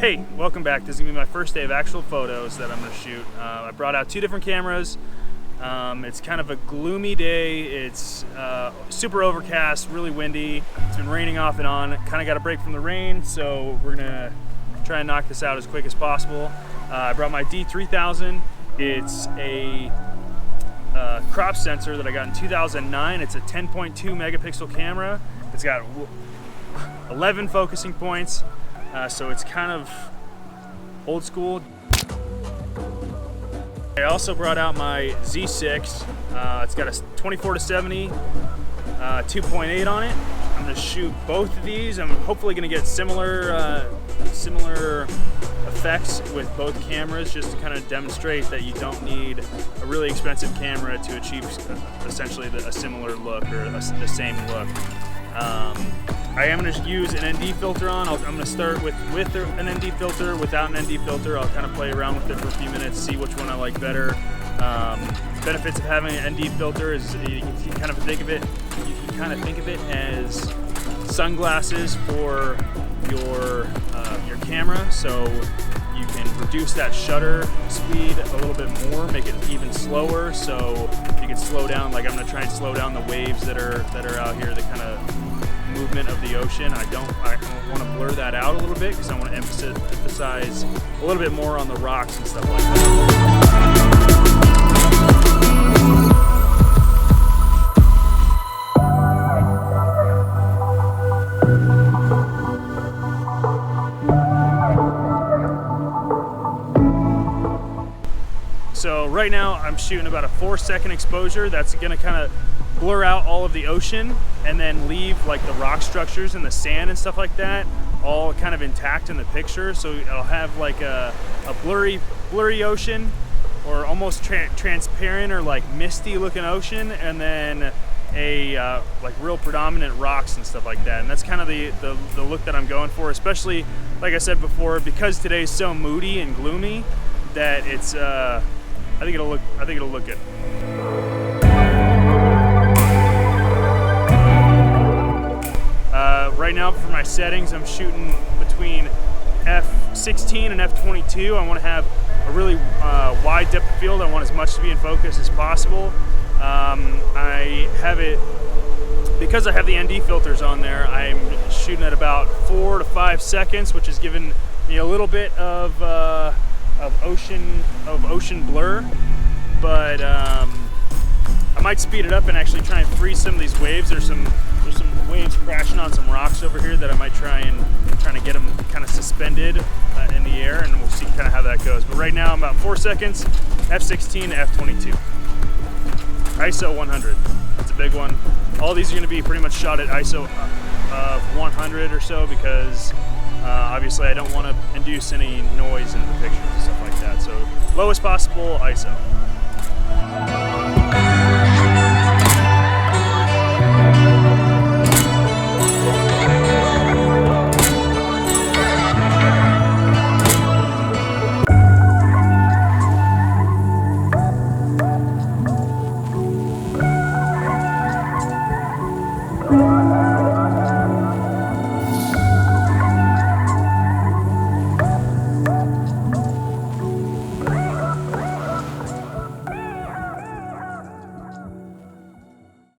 Hey, welcome back. This is going to be my first day of actual photos that I'm going to shoot. I brought out two different cameras. It's kind of a gloomy day. It's super overcast, really windy. It's been raining off and on. Kind of got a break from the rain, so we're going to try and knock this out as quick as possible. I brought my D3000. It's a crop sensor that I got in 2009. It's a 10.2 megapixel camera. It's got 11 focusing points. So it's kind of old school. I also brought out my Z6. It's got a 24-70 2.8 on it. I'm going to shoot both of these. I'm hopefully going to get similar effects with both cameras, just to kind of demonstrate that you don't need a really expensive camera to achieve essentially a similar look or the same look. I am going to use an ND filter on. I'm going to start with an ND filter, without an ND filter. I'll kind of play around with it for a few minutes, see which one I like better. Benefits of having an ND filter is you can kind of think of it as sunglasses for your camera. So you can reduce that shutter speed a little bit more, make it even slower. So you can slow down. Like I'm going to try and slow down the waves that are out here, the kind of movement of the ocean. I want to blur that out a little bit because I want to emphasize a little bit more on the rocks and stuff like that. So right now I'm shooting about a 4-second exposure. That's going to kind of blur out all of the ocean and then leave like the rock structures and the sand and stuff like that all kind of intact in the picture. So it'll have like a blurry ocean, or almost transparent or like misty looking ocean, and then a like real predominant rocks and stuff like that. And that's kind of the look that I'm going for, especially like I said before, because today's so moody and gloomy that it's I think it'll look good. Right now for my settings, I'm shooting between f16 and f22. I want to have a really wide depth of field. I want as much to be in focus as possible. I have it, because I have the ND filters on there, I'm shooting at about 4 to 5 seconds, which is giving me a little bit of ocean blur. But I might speed it up and actually try and freeze some of these waves. There's some waves crashing on some rocks over here that I might try to get them kind of suspended in the air, and we'll see kind of how that goes. But right now I'm about 4 seconds, f16 to f22. ISO 100, that's a big one. All these are going to be pretty much shot at ISO of 100 or so, because obviously I don't want to induce any noise into the pictures and stuff like that. So lowest possible ISO.